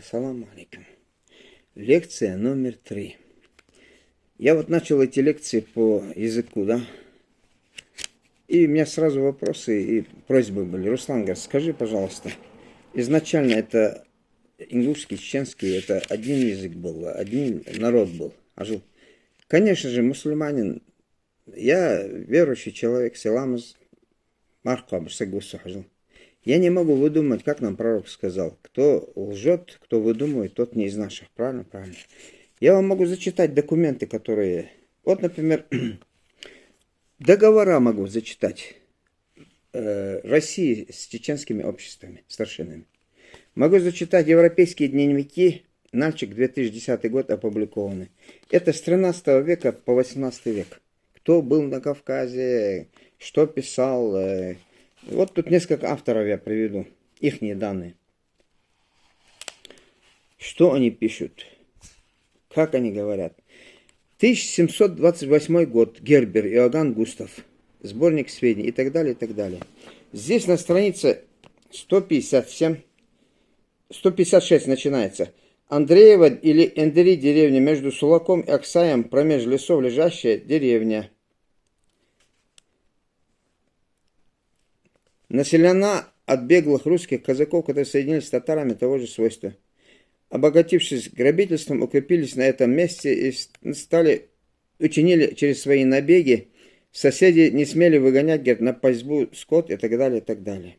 Ассаламу алейкум. Лекция номер 3. Я вот начал эти лекции по языку, да? И у меня сразу вопросы и просьбы были. Руслан говорит, скажи, пожалуйста, изначально это ингушский, чеченский, это один язык был, один народ был, а жил. Конечно же, мусульманин, я верующий человек, селамыз, мархаб, жил. Я не могу выдумать, как нам пророк сказал. Кто лжет, кто выдумывает, тот не из наших. Правильно? Правильно. Я вам могу зачитать документы, которые... Вот, например, договора могу зачитать России с чеченскими обществами, старшинами. Могу зачитать европейские дневники, Нальчик, 2010 год опубликованы. Это с 13 века по 18 век. Кто был на Кавказе, что писал... Вот тут несколько авторов я приведу, ихние данные. Что они пишут, как они говорят. 1728 год, Гербер, Иоганн Густав, сборник сведений и так далее, и так далее. Здесь на странице 156 начинается. Андреева или Эндери деревня между Сулаком и Аксаем, промеж лесов лежащая деревня. Населена от беглых русских казаков, которые соединились с татарами того же свойства. Обогатившись грабительством, укрепились на этом месте и учинили через свои набеги. Соседи не смели выгонять, говорят, на пастьбу скот и так далее, и так далее.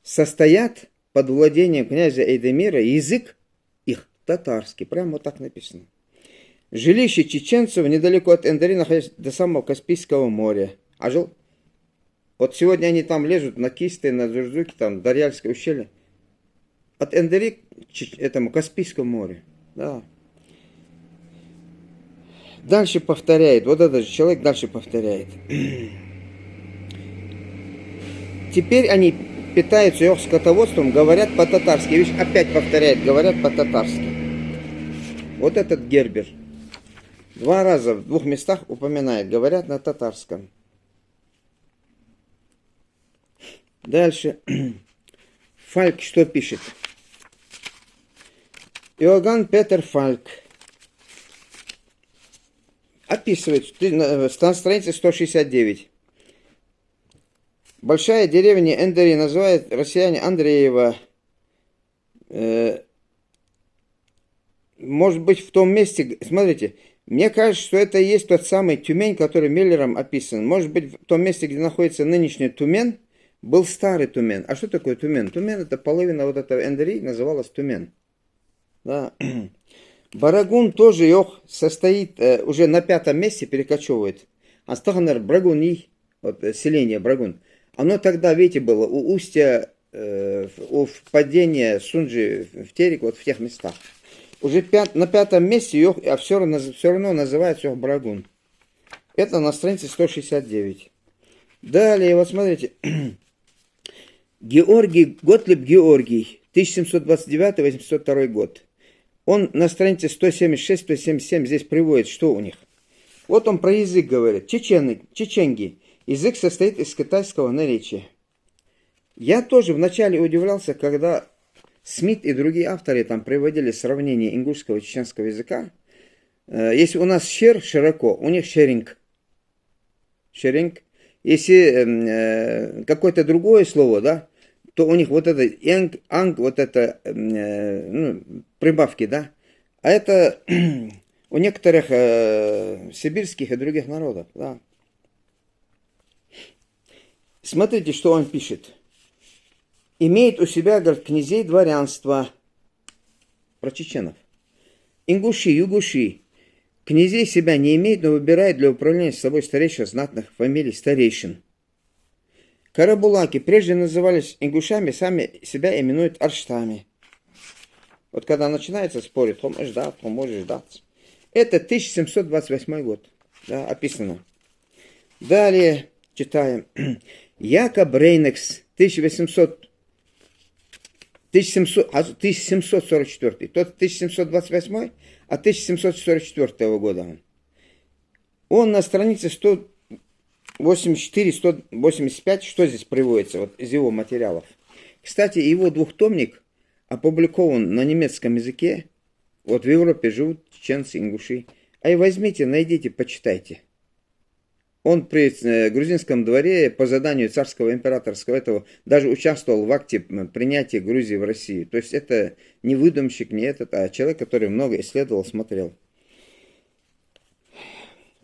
Состоят под владением князя Эйдемира язык их татарский. Прямо вот так написано. Жилище чеченцев недалеко от Эндери находится до самого Каспийского моря. А жил... Вот сегодня они там лезут на Кисты, на Джурджуки, там, Дарьяльское ущелье. От Эндери к этому Каспийскому морю. Да. Дальше повторяет. Вот этот же человек дальше повторяет. Теперь они питаются их скотоводством, говорят по-татарски. Видишь, опять повторяет, говорят по-татарски. Вот этот Гербер. 2 раза в 2 местах упоминает, говорят на татарском. Дальше. Фальк что пишет? Иоганн Петер Фальк описывает на странице 169. Большая деревня Эндери называют россияне Андреева. Может быть, в том месте... Смотрите, мне кажется, что это и есть тот самый Тюмень, который Миллером описан. Может быть, в том месте, где находится нынешний Тумен, был старый Тумен. А что такое Тумен? Тумен — это половина вот этого Эндери, называлась Тумен. Да. Барагун тоже их состоит, уже на 5-м месте перекочевывает. Астаханер Брагуни, вот селение Брагун. Оно тогда, видите, было у устья, у впадения Сунджи в Терек, вот в тех местах. Уже на 5-м месте их, а все равно называется их Брагун. Это на странице 169. Далее, вот смотрите. Георгий, Готлиб Георгий, 1729-802 год. Он на странице 176-177 здесь приводит, что у них. Вот он про язык говорит. Чеченги. Язык состоит из китайского наречия. Я тоже вначале удивлялся, когда Смит и другие авторы там приводили сравнение ингушского и чеченского языка. Если у нас щер широко, у них шеринг. Шеринг. Если какое-то другое слово, да, то у них вот это энг, анг, вот это прибавки, да. А это у некоторых сибирских и других народов, да. Смотрите, что он пишет. Имеет у себя, говорит, князей дворянства, про чеченов. Ингуши, югуши. Князей себя не имеет, но выбирает для управления с собой старейших знатных фамилий старейшин. Карабулаки прежде назывались ингушами, сами себя именуют арштами. Вот когда начинается спорить, кто может ждать, кто может ждать. Это 1728 год, да, описано. Далее читаем. Якоб Рейнекс, 1744, тот 1728, а 1744 года. Он на странице 184-185, что здесь приводится вот, из его материалов. Кстати, его двухтомник опубликован на немецком языке. Вот в Европе живут чеченцы, ингуши. А и возьмите, найдите, почитайте. Он при грузинском дворе по заданию царского императорского этого даже участвовал в акте принятия Грузии в Россию. То есть это не выдумщик, не этот, а человек, который много исследовал, смотрел.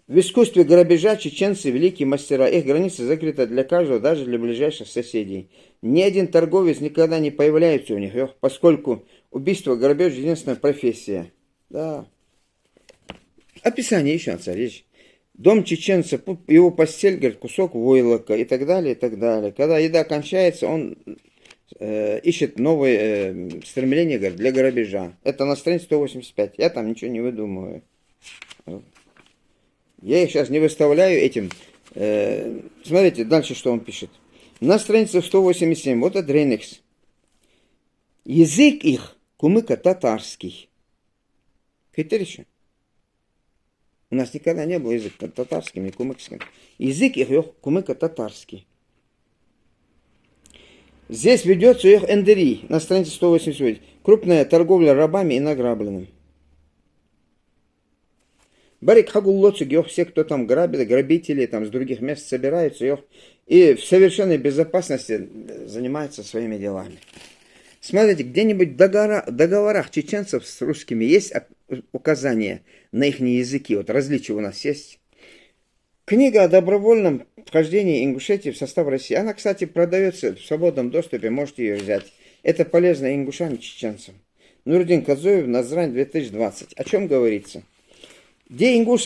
В искусстве грабежа чеченцы великие мастера. Их граница закрыта для каждого, даже для ближайших соседей. Ни один торговец никогда не появляется у них, поскольку убийство, грабеж – единственная профессия. Да. Описание еще на царевич. Дом чеченца, его постель, говорит, кусок войлока и так далее, и так далее. Когда еда кончается, он ищет новые стремления, говорит, для грабежа. Это на странице 185. Я там ничего не выдумываю. Я их сейчас не выставляю этим. Смотрите, дальше что он пишет. На странице 187. Вот это Рейнекс. Язык их кумыко-татарский. Хитрейший. У нас никогда не было языка татарским, ни кумыкским. Язык их кумыко-татарский. Здесь ведется их эндери, на странице 188. Крупная торговля рабами и награбленным. Барик хагуллоцуг, все, кто там грабит, грабители там с других мест собираются, и в совершенной безопасности занимаются своими делами. Смотрите, где-нибудь в договорах чеченцев с русскими есть указания на их языки, вот различия у нас есть. Книга о добровольном вхождении Ингушетии в состав России. Она, кстати, продается в свободном доступе, можете ее взять. Это полезно ингушам и чеченцам. Нурдин Кадзоев, Назрань 2020. О чем говорится? Где ингушский